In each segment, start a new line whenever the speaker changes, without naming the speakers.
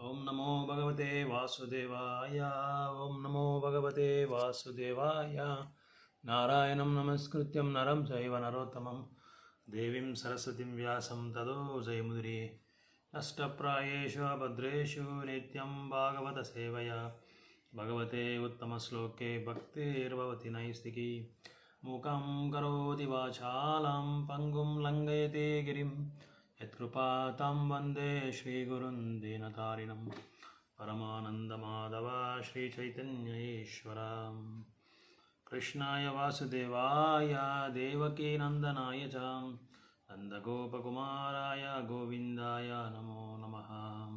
Om Namo Bhagavate Vasudevaya. Om Namo Bhagavate Vasudevaya. Narayanam Namaskrityam Naram Chaiva Narottamam Devim Saraswatim Vyasam Tado Jayamudri Nashtaprayeshu Abhadreshu Nityam Bhagavata Sevaya Bhagavate Uttamasloke Bhaktir Bhavati Naistiki Mukam Karoti Vachalam Pangum Langayate Girim Yatkrupatam Vande Shri Gurun Dinatarinam Paramananda Madhava Shri Chaitanya Ishwaram Krishnaya Vasudevaya Devaki Nandanaya Cham Nandagopakumaraya Govindaya Namo Namaha.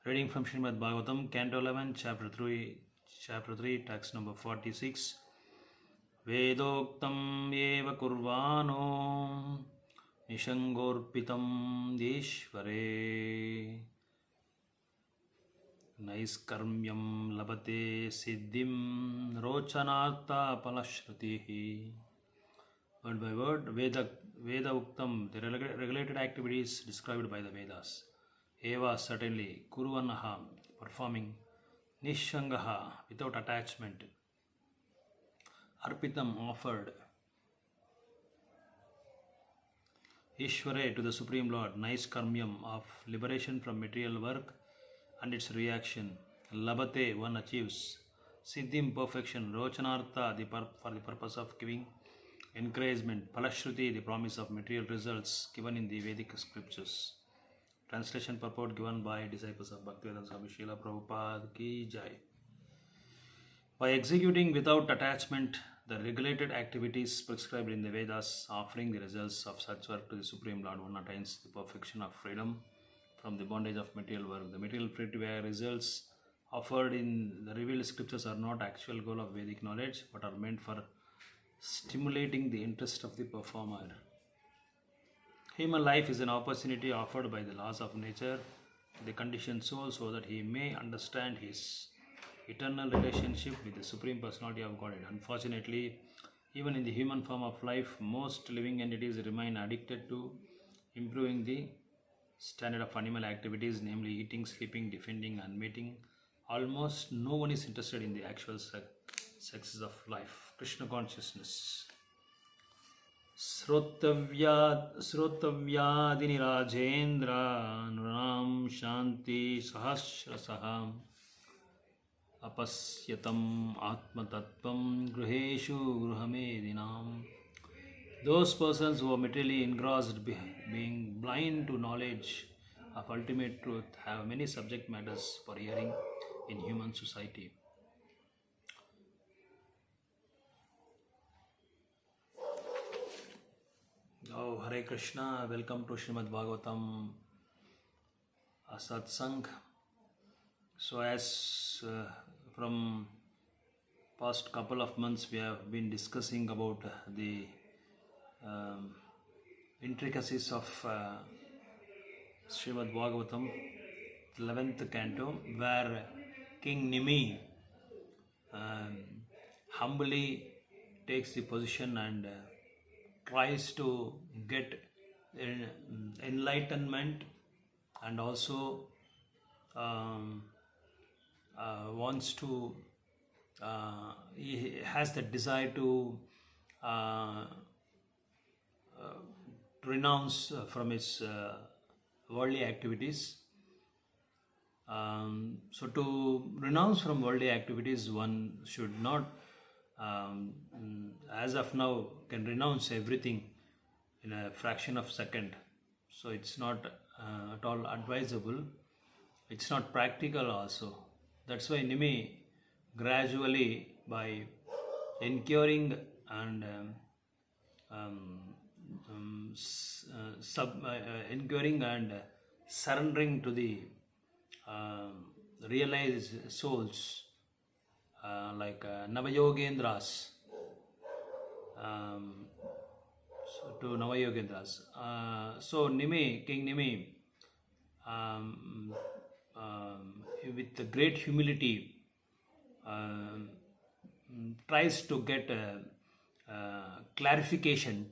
Reading from Srimad Bagavatam, Canto 11, Chapter 3, text number 46. Vedoktam eva kurvano Nishangorpitam Deshvare Naiskarmyam labate siddhim rochanartha palashrutihi. Word by word, Veda Uktam, the regulated activities described by the Vedas. Eva, certainly, Kurvanaha, performing, Nishangaha, without attachment, Arpitam, offered, Ishvare, to the Supreme Lord, Naiskarmyam, of liberation from material work and its reaction, Labate, one achieves, Siddhim, perfection, Rochanartha, for the purpose of giving encouragement, Palashruti, the promise of material results given in the Vedic scriptures. Translation purport given by disciples of Bhaktivedanta Swami Srila Prabhupada Ki Jai. By executing without attachment the regulated activities prescribed in the Vedas, offering the results of such work to the Supreme Lord, one attains the perfection of freedom from the bondage of material work. The material results offered in the revealed scriptures are not actual goal of Vedic knowledge, but are meant for stimulating the interest of the performer. Human life is an opportunity offered by the laws of nature to the conditioned soul so that he may understand his eternal relationship with the Supreme Personality of Godhead. Unfortunately, even in the human form of life, most living entities remain addicted to improving the standard of animal activities, namely eating, sleeping, defending, and mating. Almost no one is interested in the actual success of life. Krishna consciousness. Srotavyadini Rajendra Nunam Shanti Sahasrasaham Apasyatam Atmatattvam Gruheshu Gruhamedinam. Those persons who are materially engrossed, being blind to knowledge of ultimate truth, have many subject matters for hearing in human society. Oh, Hare Krishna, welcome to Srimad Bagavatam Satsang. So as from past couple of months we have been discussing about the intricacies of Srimad Bagavatam, 11th canto, where King Nimi humbly takes the position and tries to get enlightenment, and also wants to he has the desire to renounce from his worldly activities. So to renounce from worldly activities, one should not as of now can renounce everything in a fraction of a second. So it's not at all advisable. It's not practical also. That's why Nimi gradually, by incurring and incurring and surrendering to the realized souls, like Navayogendras, to Navayogendras. So Nimi, King Nimi, with the great humility, tries to get clarification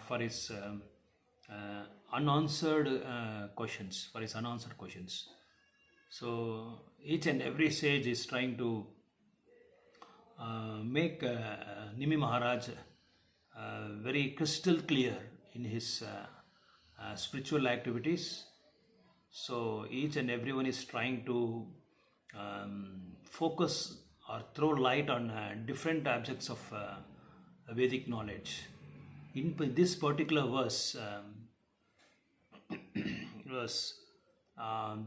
for his unanswered questions, So each and every sage is trying to make Nimi Maharaj very crystal clear in his spiritual activities. So each and everyone is trying to focus or throw light on different aspects of Vedic knowledge. In this particular verse,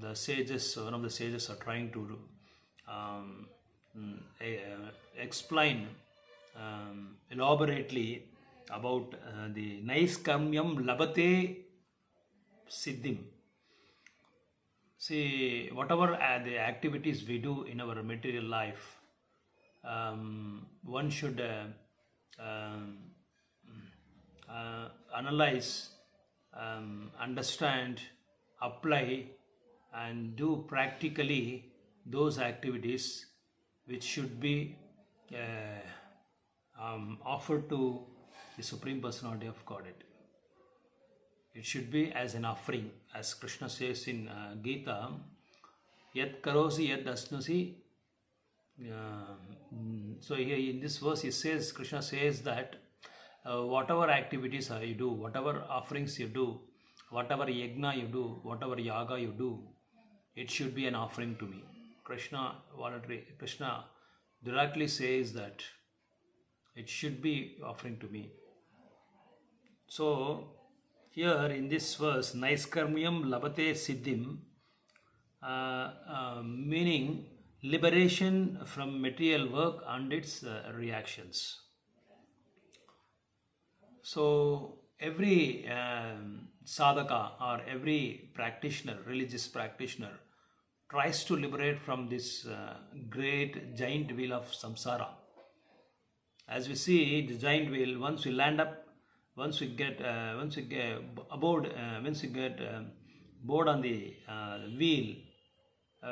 the sages, one of the sages are trying to explain elaborately about the Naiskamyam Labate Siddhim. See, whatever the activities we do in our material life, one should analyze, understand, apply, and do practically those activities which should be offered to the Supreme Personality of Godhead. It should be as an offering, as Krishna says in Gita, Yat karosi yat asnasi. So here in this verse, Krishna says that whatever activities you do, whatever offerings you do, whatever yajna you do, whatever yaga you do, it should be an offering to me. Krishna directly says that it should be offering to me. So here in this verse, Naiskarmyam Labate Siddhim, meaning liberation from material work and its reactions. So every sadhaka or every practitioner, religious practitioner, tries to liberate from this great giant wheel of samsara. As we see, the giant wheel, once we land up, once we get aboard, once we get board on the wheel,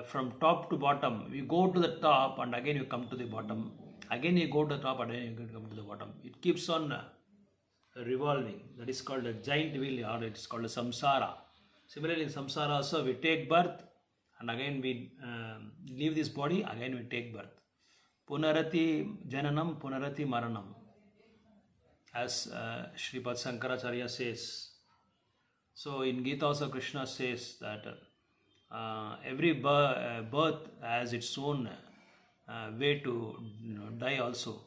from top to bottom, we go to the top and again you come to the bottom. Again you go to the top and again you come to the bottom. It keeps on revolving. That is called a giant wheel, or it is called a samsara. Similarly, in samsara also we take birth and again we leave this body, again we take birth. Punarati jananam, punarati maranam. As Sripad Shankaracharya says. So in Gita also Krishna says that every birth has its own way to die also.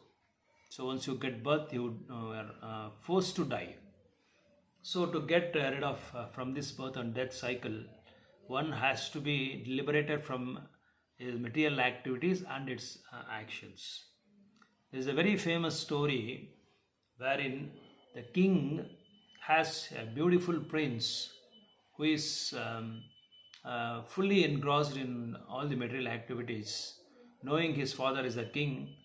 So once you get birth, you are forced to die. So to get rid of from this birth and death cycle, one has to be liberated from his material activities and its actions. There is a very famous story wherein the king has a beautiful prince who is fully engrossed in all the material activities, knowing his father is a king,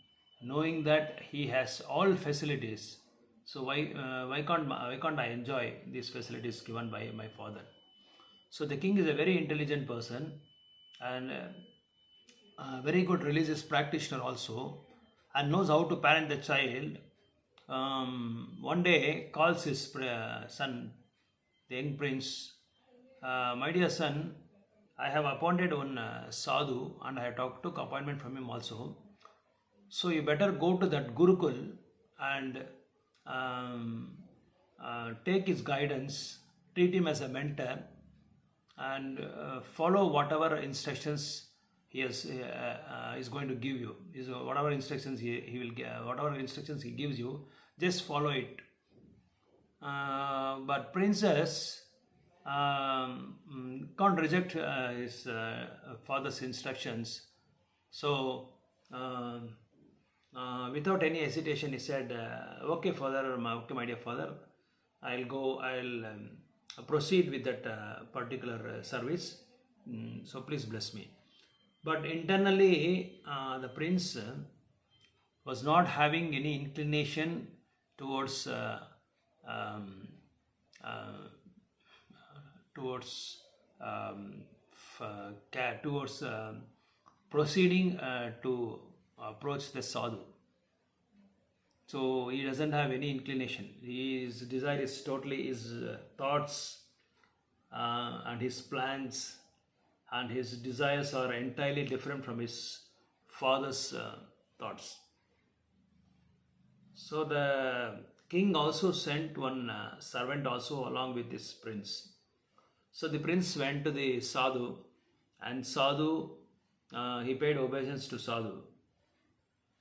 knowing that he has all facilities. So why can't I enjoy these facilities given by my father? So the king is a very intelligent person and a very good religious practitioner also, and knows how to parent the child. One day calls his son, the young prince, my dear son, I have appointed one sadhu and I have took appointment from him also. So you better go to that Gurukul and take his guidance, treat him as a mentor, and follow whatever instructions he is going to give you. Whatever instructions he will give, whatever instructions he gives you, just follow it. But princess can't reject his father's instructions. So without any hesitation, he said, "Okay, father, okay, my dear father, I'll proceed with that particular service. So please bless me." But internally, the prince was not having any inclination towards proceeding to approach the sadhu. So he doesn't have any inclination. His desire is totally his thoughts and his plans and his desires are entirely different from his father's thoughts. So the king also sent one servant also along with this prince. So the prince went to the sadhu, and sadhu, he paid obeisance to sadhu.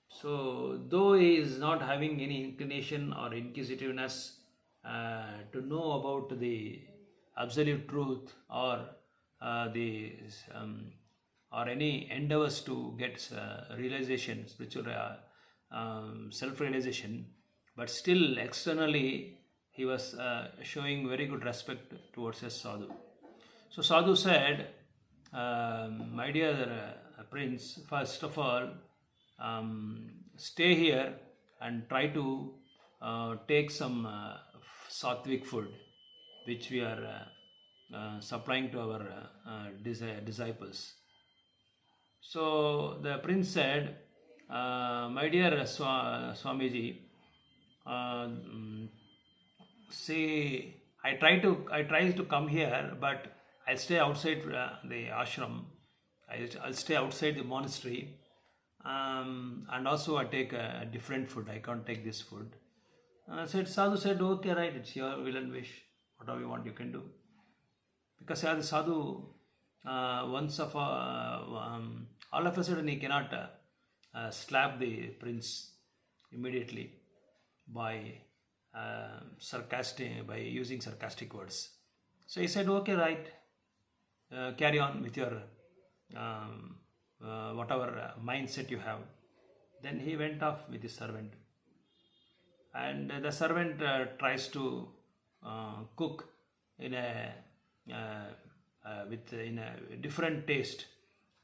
So though he is not having any inclination or inquisitiveness to know about the absolute truth, or the or any endeavors to get realization, spiritual self-realization, but still externally he was showing very good respect towards his sadhu. So sadhu said, my dear prince, first of all, stay here and try to take some sattvic food which we are supplying to our disciples. So the prince said, my dear Swamiji, see, I try to come here, but I'll stay outside the ashram. I'll stay outside the monastery, and also I take a different food. I can't take this food. Sadhu said, okay, right, it's your will and wish. Whatever you want, you can do. Because the sadhu, all of a sudden he cannot slap the prince immediately by using sarcastic words. So he said, okay, right, carry on with your whatever mindset you have. Then he went off with his servant, and the servant tries to cook in a different taste,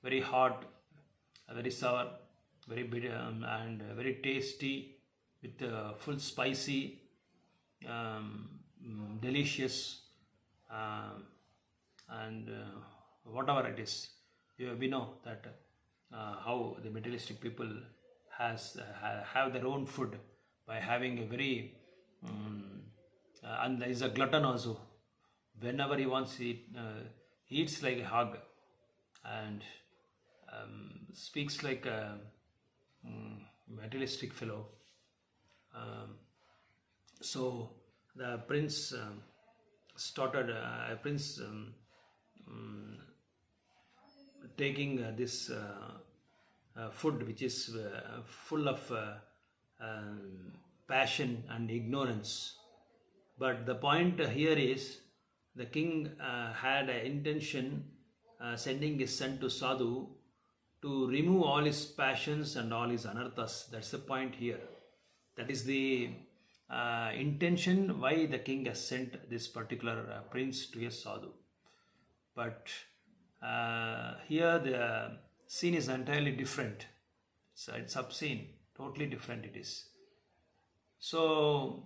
very hot, very sour, very bitter, and very tasty, with full spicy, delicious, and whatever it is. We know that how the materialistic people have their own food by having a very and there is a glutton also. Whenever he wants, he eats like a hog, and speaks like a materialistic fellow. So the prince started. Taking this food which is full of passion and ignorance. But the point here is, the king had an intention sending his son to sadhu to remove all his passions and all his anarthas. That's the point here. That is the intention why the king has sent this particular prince to a sadhu. But here the scene is entirely different. So it's obscene, totally different it is. So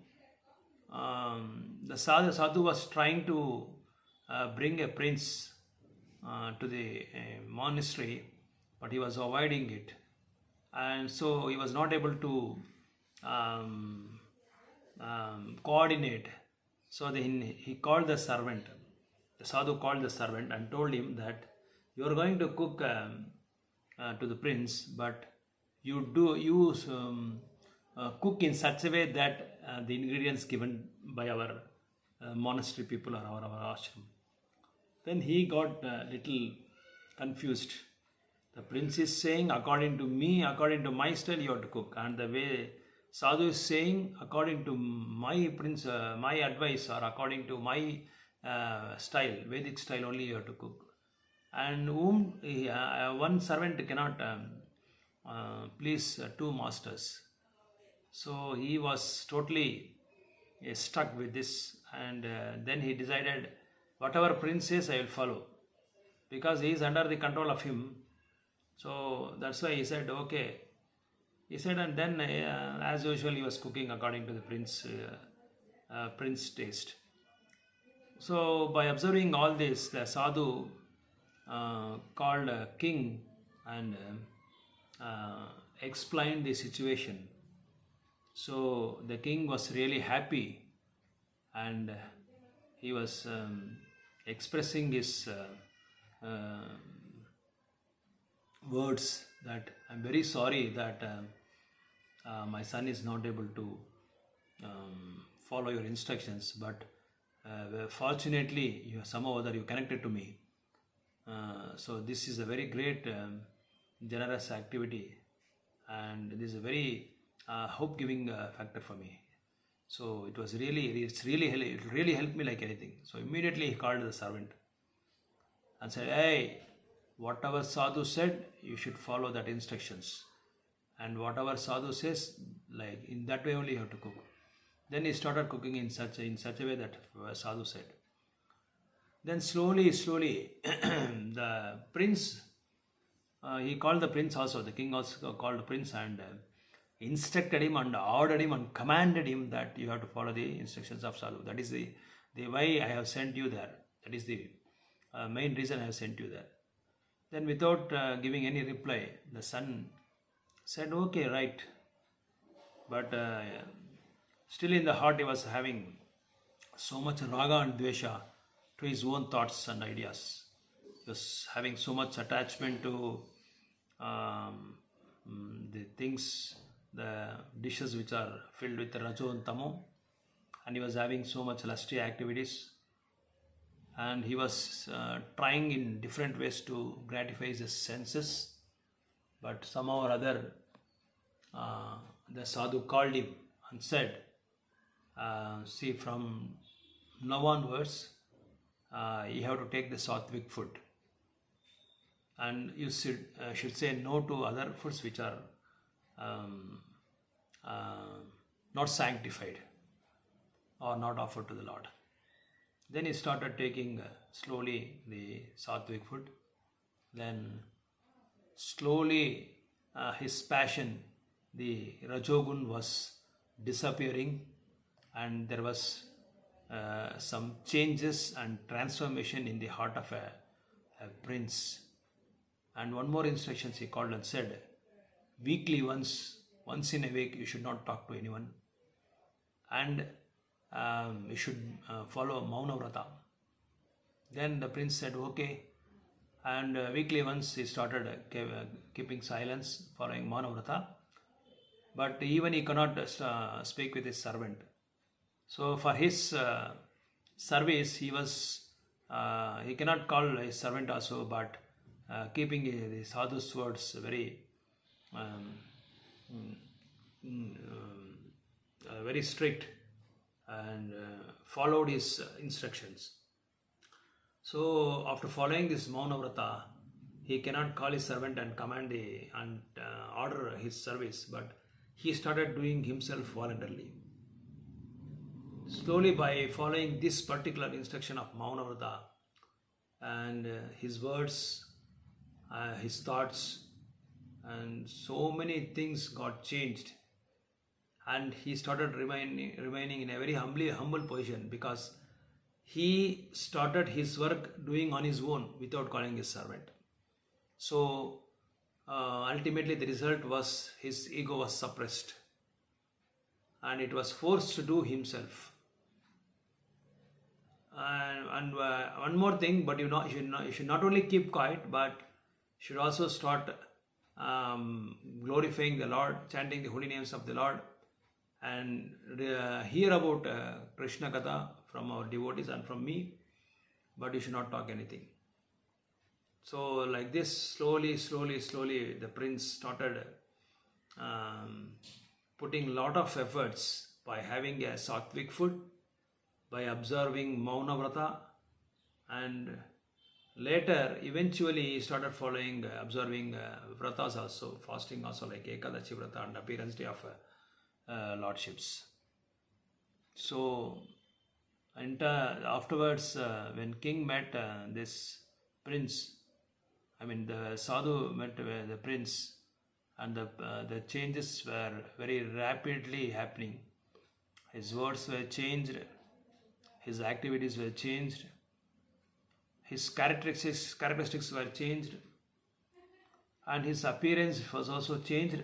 the sadhu was trying to bring a prince to the monastery, but he was avoiding it, and so he was not able to coordinate. So then he called the servant. The sadhu called the servant and told him that you are going to cook to the prince, but you cook in such a way that the ingredients given by our monastery people or our ashram. Then he got a little confused. The prince is saying, according to me, according to my style, you have to cook, and the way sadhu is saying, according to my prince, my advice, or according to my style, Vedic style only, you have to cook. And one servant cannot please two masters. So he was totally stuck with this, and then he decided, whatever prince says, I will follow, because he is under the control of him. So that's why he said, okay. He said, and then as usual, he was cooking according to the prince taste. So by observing all this, the sadhu called a king and explained the situation. So the king was really happy, and he was expressing his uh, words that I'm very sorry that my son is not able to follow your instructions, but fortunately, you somehow or other you connected to me. So this is a very great generous activity, and this is a very hope-giving factor for me. So it's it really helped me like anything. So immediately he called the servant and said, "Hey, whatever sadhu said, you should follow that instructions, and whatever sadhu says, like in that way only you have to cook." Then he started cooking in such a way that sadhu said. Then slowly, the prince, he called the prince also, the king also called the prince and instructed him and ordered him and commanded him that you have to follow the instructions of sadhu. That is the why I have sent you there. That is the main reason I have sent you there. Then without giving any reply, the son said, "Okay, right." But still in the heart he was having so much raga and dvesha to his own thoughts and ideas. He was having so much attachment to the things, the dishes which are filled with rajo and tamo, and he was having so much lusty activities, and he was trying in different ways to gratify his senses, but somehow or other the sadhu called him and said, "See, from now onwards, you have to take the sattvic food, and you should say no to other foods which are not sanctified or not offered to the Lord." Then he started taking slowly the sattvic food. Then slowly his passion, the rajogun, was disappearing, and there was some changes and transformation in the heart of a prince. And one more instructions he called and said, weekly once in a week, you should not talk to anyone, and you should follow Mauna Vrata. Then the prince said, "Okay." And weekly once he started keeping silence, following Mauna Vrata. But even he cannot speak with his servant. So for his service, he cannot call his servant also, but keeping the sadhu's words very very strict, and followed his instructions. So after following this Mauna Vrata, he cannot call his servant and command and order his service, but he started doing himself voluntarily. Slowly, by following this particular instruction of Mauna Vrata, and his words, his thoughts, and so many things got changed, and he started remaining in a very humble position, because he started his work doing on his own without calling his servant. So ultimately the result was his ego was suppressed, and it was forced to do himself. And one more thing, but you should not only keep quiet, but should also start glorifying the Lord, chanting the holy names of the Lord, and hear about Krishna Katha from our devotees and from me, but you should not talk anything. So like this, slowly, the prince started putting a lot of efforts by having a sattvic food, by observing Mauna Vrata, and later, eventually, he started observing vratas also, fasting also, like Ekadashi Vrata and appearance day of lordships. So, afterwards, when king met this prince, the sadhu met the prince, and the changes were very rapidly happening. His words were changed, his activities were changed, his characteristics were changed, and his appearance was also changed,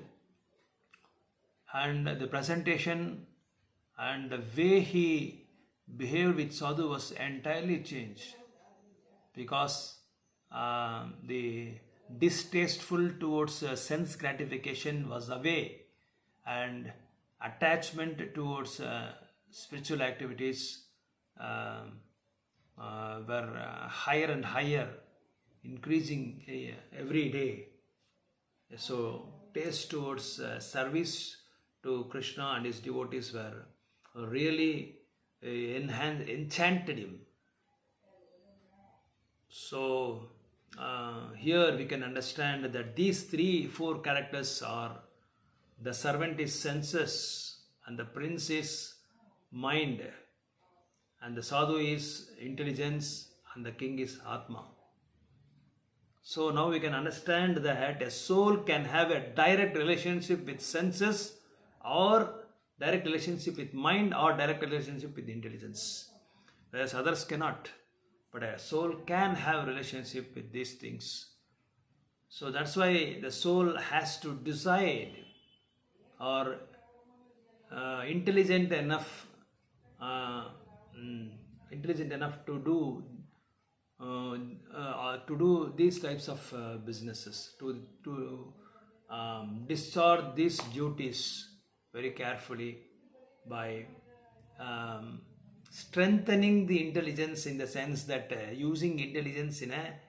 and the presentation and the way he behaved with sadhu was entirely changed, because the distasteful towards sense gratification was away, and attachment towards spiritual activities were higher and higher, increasing every day. So taste towards service to Krishna and his devotees were really enchanted him. So here we can understand that these four characters are: the servant is senses, and the prince is mind, and the sadhu is intelligence, and the king is Atma. So now we can understand that a soul can have a direct relationship with senses, or direct relationship with mind, or direct relationship with intelligence, whereas others cannot. But a soul can have relationship with these things. So that's why the soul has to decide, or intelligent enough to do these types of businesses, to discharge these duties very carefully by strengthening the intelligence, in the sense that using intelligence in a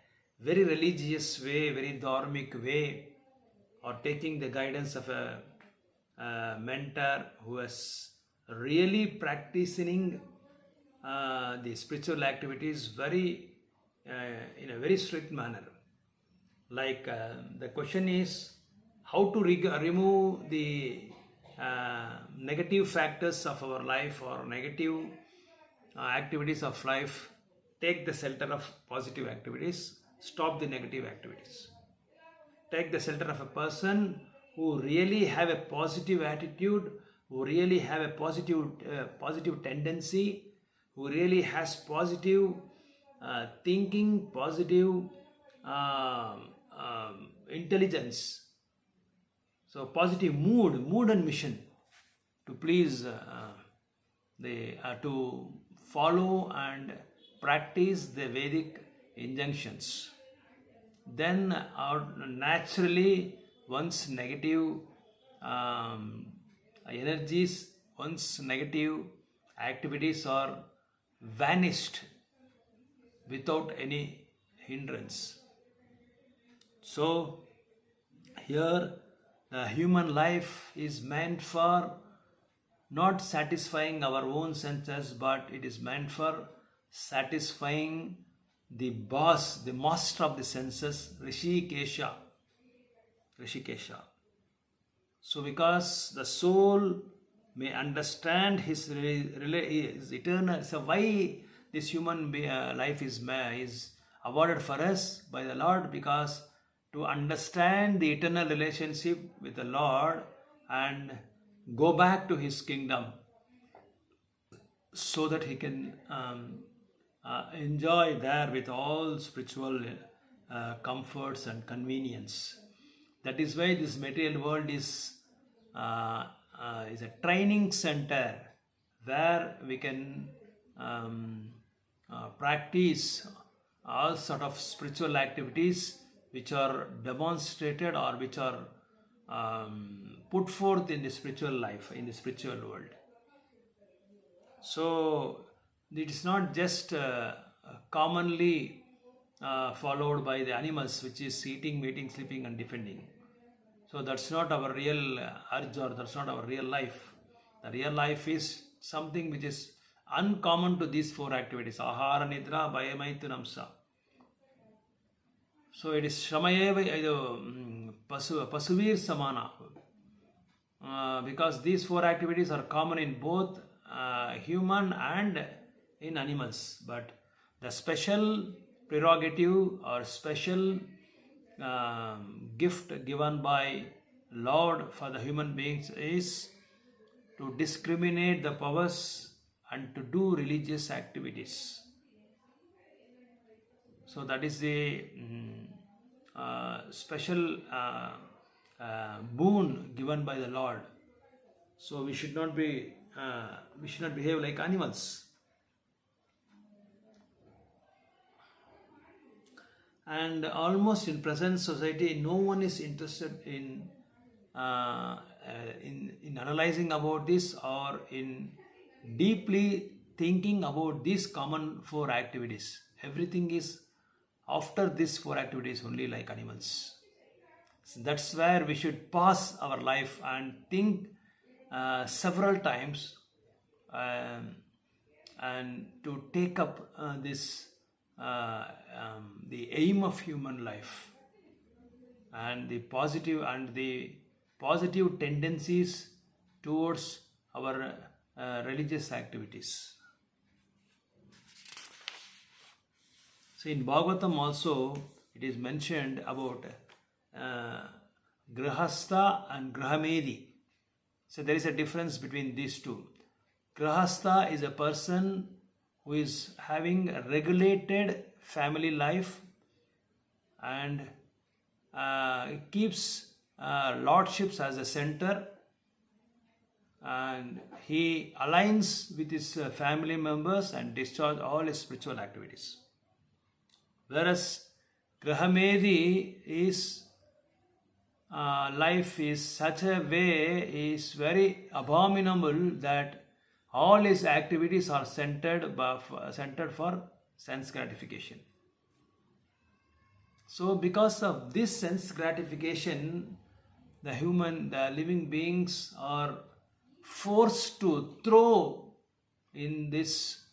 very religious way, very dharmic way, or taking the guidance of a mentor who is really practicing the spiritual activities very in a very strict manner. Like the question is how to remove the negative factors of our life, or negative activities of life. Take the shelter of positive activities, stop the negative activities. Take the shelter of a person who really have a positive attitude, who really have a positive tendency, who really has positive thinking, positive intelligence. So positive mood and mission to please to follow and practice the Vedic injunctions. Then naturally, once negative energies, once negative activities are vanished without any hindrance. So here the human life is meant for not satisfying our own senses, but it is meant for satisfying the boss, the master of the senses, Rishikesha. So because the soul may understand his eternal, so why this human life is awarded for us by the Lord? Because to understand the eternal relationship with the Lord and go back to his kingdom, so that he can enjoy there with all spiritual comforts and convenience. That is why this material world is a training center where we can practice all sort of spiritual activities which are demonstrated, or which are put forth in the spiritual life, in the spiritual world. So it is not just commonly followed by the animals, which is eating, mating, sleeping and defending. So that's not our real urge, or that's not our real life. The real life is something which is uncommon to these four activities: ahara, nidra, bhayamaitunamsa. So it is shamayeva pasuvir samana, because these four activities are common in both human and in animals. But the special prerogative or special gift given by Lord for the human beings is to discriminate the powers and to do religious activities. So that is the special boon given by the Lord. So we should not behave like animals. and almost in present society no one is interested in analyzing about this or in deeply thinking about these common four activities. Everything is after these four activities only, like animals. So that's where we should pause our life and think several times, um, and to take up this the aim of human life and the positive tendencies towards our religious activities. So in Bhagavatam also it is mentioned about uh, Grahastha and Grahamedi. So there is a difference between these two. Grahastha is a person who is having a regulated family life and keeps lordships as a center, and he aligns with his family members and discharges all his spiritual activities. Whereas Grahamedi is life is such a way is very abominable that all his activities are centered for sense gratification. So because of this sense gratification, the living beings are forced to throw in this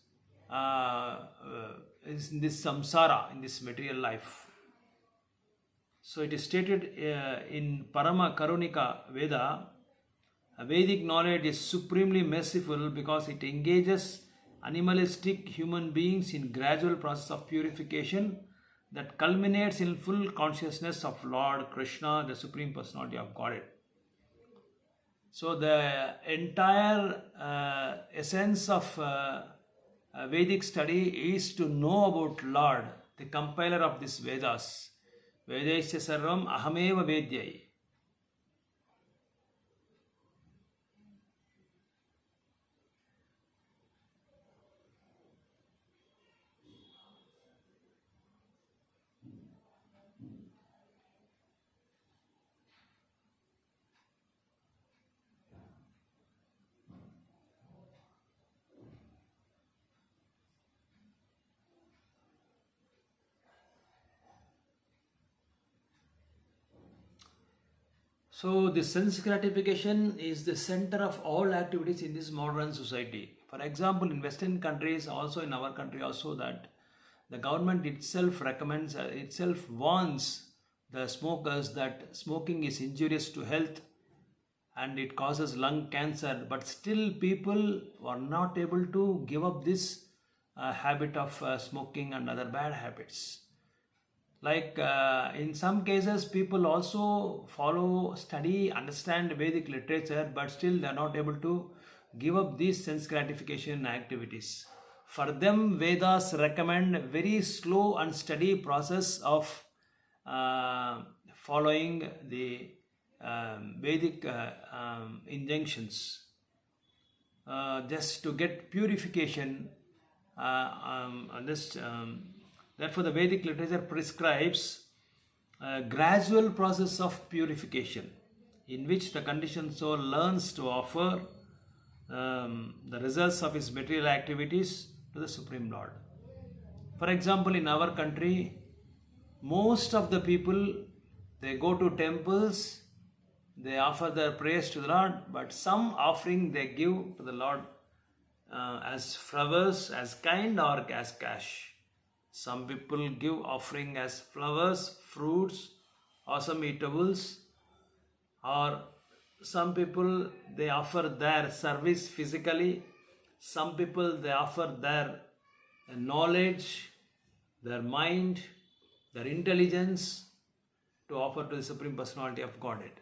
samsara, in this material life. So it is stated in Parama Karunika Veda, Vedic knowledge is supremely merciful because it engages animalistic human beings in gradual process of purification that culminates in full consciousness of Lord Krishna, the Supreme Personality of Godhead. So the entire essence of Vedic study is to know about Lord, the compiler of these Vedas. Vedesya sarvam ahameva vedyai. So the sense gratification is the center of all activities in this modern society. For example, in Western countries, also in our country also, that the government itself recommends, itself warns the smokers that smoking is injurious to health and it causes lung cancer, but still people are not able to give up this habit of smoking and other bad habits. Like in some cases, people also follow, study, understand Vedic literature, but still they are not able to give up these sense gratification activities. For them, Vedas recommend a very slow and steady process of following the Vedic injunctions just to get purification. Therefore, the Vedic literature prescribes a gradual process of purification in which the conditioned soul learns to offer the results of his material activities to the Supreme Lord. For example, in our country, most of the people, they go to temples, they offer their prayers to the Lord, but some offering they give to the Lord as flowers, as kind, or as cash. Some people give offering as flowers, fruits, or some eatables, or some people they offer their service physically. Some people they offer their knowledge, their mind, their intelligence to offer to the Supreme Personality of Godhead.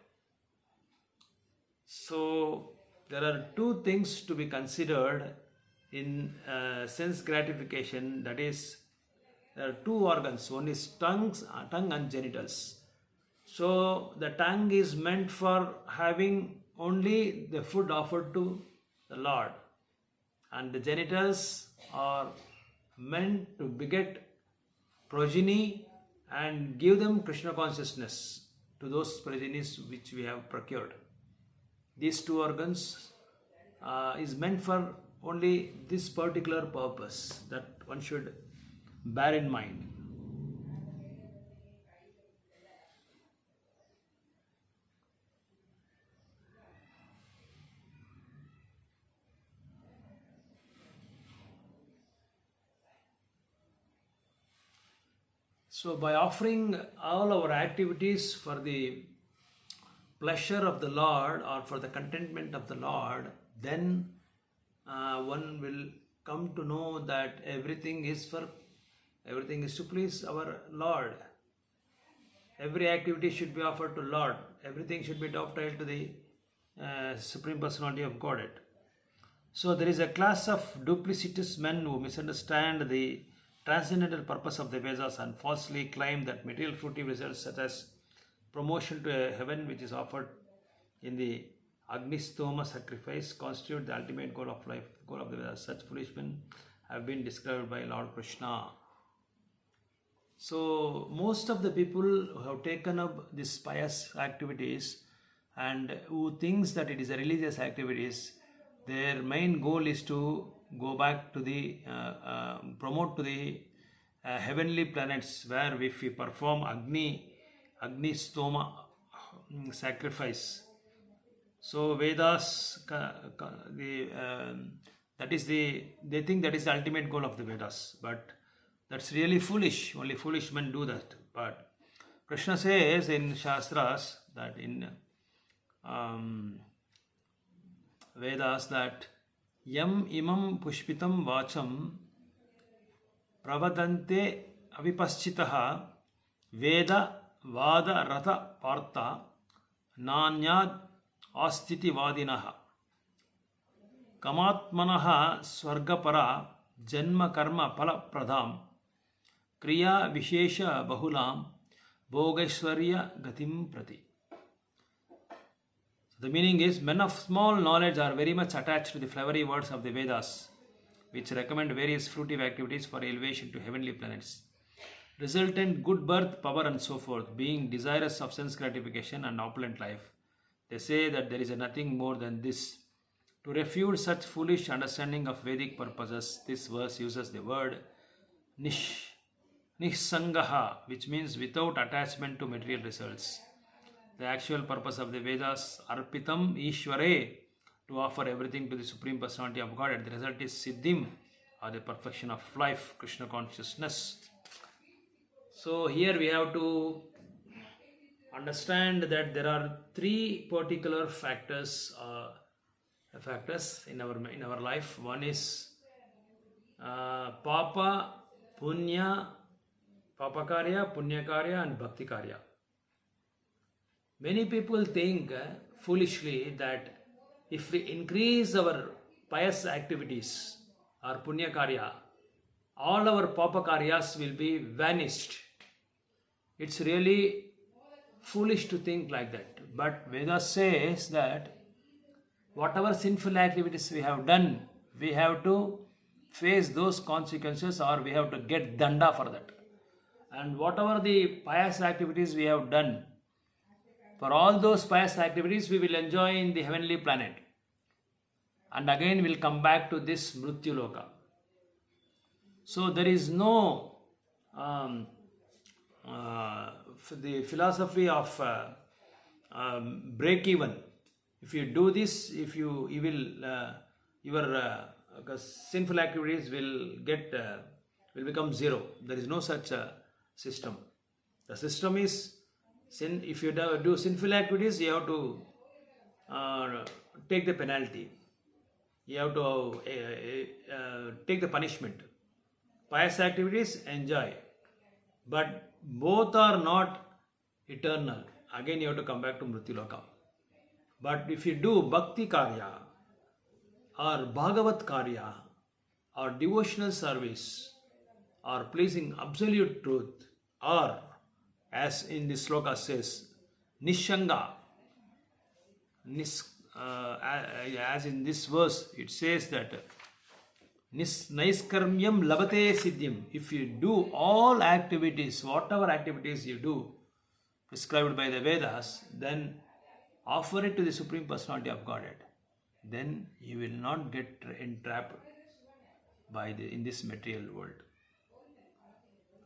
So there are two things to be considered in sense gratification, that is, there are two organs. One is tongue and genitals. So the tongue is meant for having only the food offered to the Lord, and the genitals are meant to beget progeny and give them Krishna consciousness to those progenies which we have procured. These two organs is meant for only this particular purpose that one should bear in mind. So by offering all our activities for the pleasure of the Lord or for the contentment of the Lord, then one will come to know that everything is to please our Lord. Every activity should be offered to Lord. Everything should be docile to the Supreme Personality of Godhead. So there is a class of duplicitous men who misunderstand the transcendental purpose of the Vedas and falsely claim that material fruitive results such as promotion to a heaven which is offered in the Agnistoma sacrifice constitute the ultimate goal of life, goal of the Vedas. Such foolish men have been described by Lord Krishna. So most of the people who have taken up these pious activities and who thinks that it is a religious activities, their main goal is to go back to the promote to the heavenly planets, where if we perform Agnistoma sacrifice. So Vedas, they think that is the ultimate goal of the Vedas, but that's really foolish. Only foolish men do that. But Krishna says in Shastras that in Vedas that Yam imam pushpitam vacham pravadante avipaschitaha veda vada rata partha nanyad astiti vadinaha kamatmanaha swargapara janma karma pala pradham kriya vishesha bahulam bhogaishwarya gatim prati. The meaning is, men of small knowledge are very much attached to the flowery words of the Vedas, which recommend various fruitive activities for elevation to heavenly planets, resultant good birth, power and so forth, being desirous of sense gratification and opulent life. They say that there is nothing more than this. To refute such foolish understanding of Vedic purposes, this verse uses the word nihsangaha, which means without attachment to material results. The actual purpose of the Vedas, arpitam ishvare, to offer everything to the Supreme Personality of Godhead. The result is siddhim, or the perfection of life, Krishna consciousness. So here we have to understand that there are three particular factors in our life. One is papa, punya, papakarya, punyakarya and bhakti karya. Many people think foolishly that if we increase our pious activities or punya karya, all our papa karyas will be vanished. It's really foolish to think like that. But Vedas says that whatever sinful activities we have done, we have to face those consequences or we have to get danda for that. And whatever the pious activities we have done, for all those pious activities, we will enjoy in the heavenly planet. And again, we'll come back to this Mrityu Loka. So there is no the philosophy of break even. If you do this, your sinful activities will become zero. There is no such system. The system is, if you do sinful activities, you have to take the penalty. You have to take the punishment. Pious activities, enjoy. But both are not eternal. Again, you have to come back to Mrityu Loka. But if you do Bhakti Karya or Bhagavat Karya or devotional service or pleasing absolute truth, or as in this sloka says, Nishanga, as in this verse it says that Naiskarmyam labate siddhim. If you do all activities, whatever activities you do prescribed by the Vedas, then offer it to the Supreme Personality of Godhead. Then you will not get entrapped in this material world.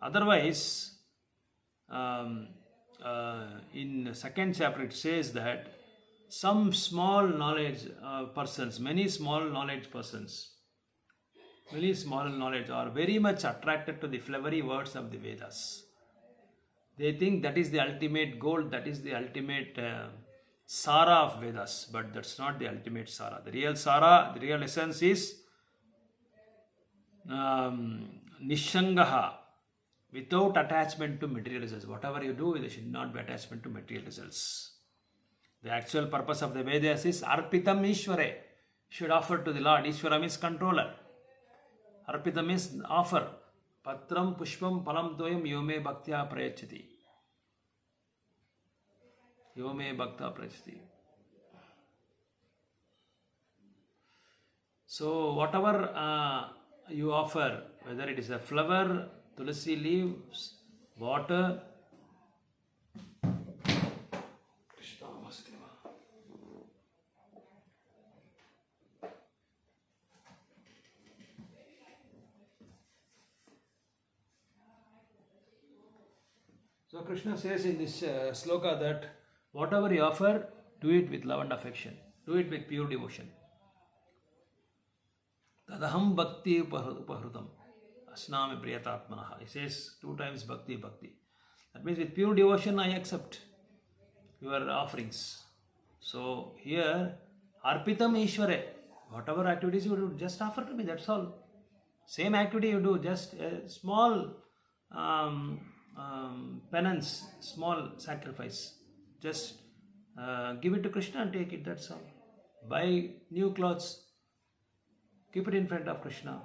Otherwise, in second chapter it says that some small knowledge persons, many small knowledge are very much attracted to the flowery words of the Vedas. They think that is the ultimate goal, that is the ultimate Sara of Vedas, but that's not the ultimate Sara. The real Sara, the real essence is Nishangaha, without attachment to material results. Whatever you do, there should not be attachment to material results. The actual purpose of the Vedas is Arpitam Ishvare. Should offer to the Lord. Ishvara means controller. Arpitam means offer. Patram Pushpam Palam Toyam Yome Bhaktya Prayachati. Yome Bhakta Prayachati. So whatever you offer, whether it is a flower, tulsi leaves, water, so Krishna says in this sloka that whatever you offer, do it with love and affection. Do it with pure devotion. Tadaham bhakti upahrutam asnami priyatatmanaha. He says 2 times bhakti. That means with pure devotion I accept your offerings. So here, arpitam ishvare. Whatever activities you do, just offer to me, that's all. Same activity you do, just a small penance, small sacrifice. Just give it to Krishna and take it, that's all. Buy new clothes, keep it in front of Krishna.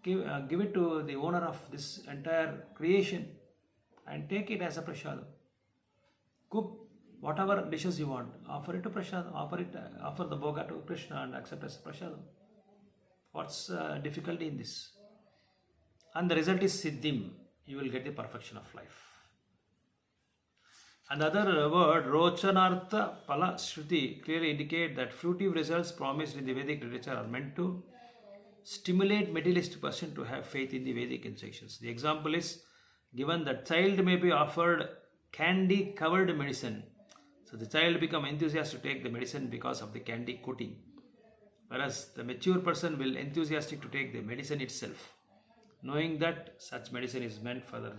Give it to the owner of this entire creation and take it as a prasadam. Cook whatever dishes you want, offer it to prasadam, offer the bhoga to Krishna and accept as a prasadam. What's difficulty in this? And the result is siddhim. You will get the perfection of life. Another word, Rochanartha Pala Shruti, clearly indicate that fruitive results promised in the Vedic literature are meant to stimulate materialistic person to have faith in the Vedic instructions. The example is given that child may be offered candy covered medicine. So the child become enthusiastic to take the medicine because of the candy coating. Whereas the mature person will enthusiastic to take the medicine itself, knowing that such medicine is meant for the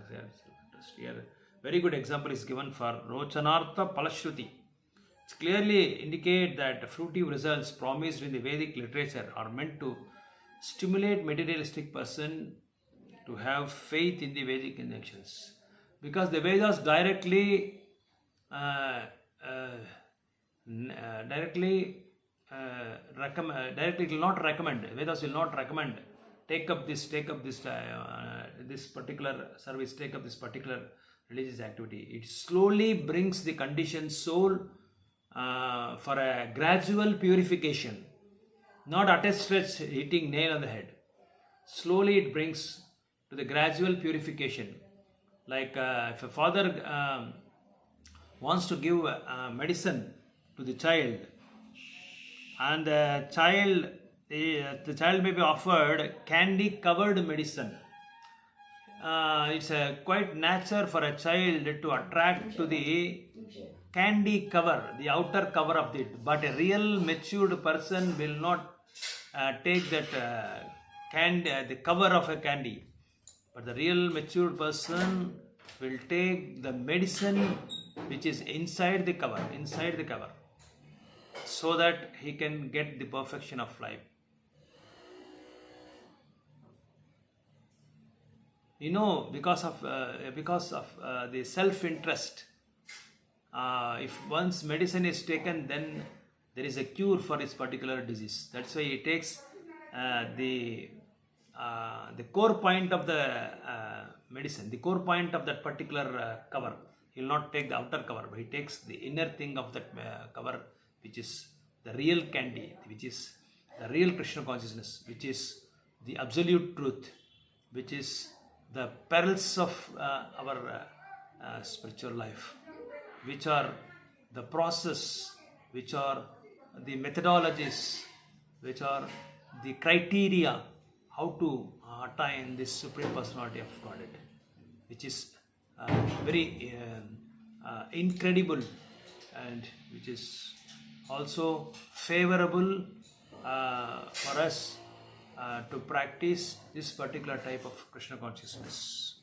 here. Very good example is given for Rochanartha Palashruti. It clearly indicate that fruitive results promised in the Vedic literature are meant to stimulate materialistic person to have faith in the Vedic injunctions. Because the Vedas directly will not recommend. Vedas will not recommend. Take up this particular service. Take up this particular religious activity. It slowly brings the conditioned soul for a gradual purification, not at a stretch hitting nail on the head. Slowly it brings to the gradual purification. Like if a father wants to give medicine to the child, and the child may be offered candy covered medicine. It's quite natural for a child to attract to the candy cover, the outer cover of it. But a real matured person will not take that the cover of a candy. But the real matured person will take the medicine which is inside the cover, so that he can get the perfection of life. You know, because of the self-interest, if once medicine is taken, then there is a cure for this particular disease. That's why he takes the core point of the medicine, the core point of that particular cover. He will not take the outer cover, but he takes the inner thing of that cover, which is the real candy, which is the real Krishna consciousness, which is the absolute truth, which is the perils of our spiritual life, which are the process, which are the methodologies, which are the criteria how to attain this Supreme Personality of Godhead, which is very incredible, and which is also favorable for us to practice this particular type of Krishna consciousness.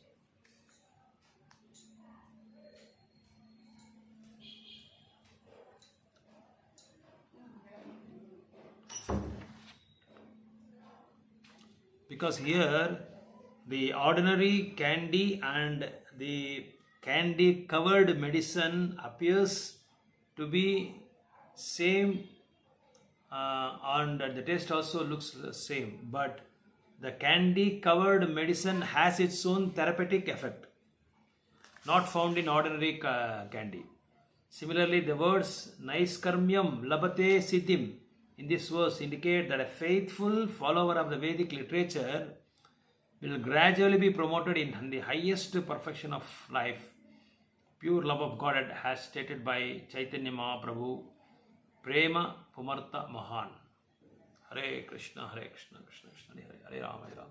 Because here the ordinary candy and the candy covered medicine appears to be same, and the taste also looks the same, but the candy covered medicine has its own therapeutic effect, not found in ordinary candy. Similarly, the words Naiskarmyam Labate Siddhim in this verse indicate that a faithful follower of the Vedic literature will gradually be promoted in the highest perfection of life, pure love of God, as stated by Chaitanya Mahaprabhu, Prema Pumartha Mahan. Hare Krishna, Krishna Krishna, Hare Hare Rama, Hare Rama.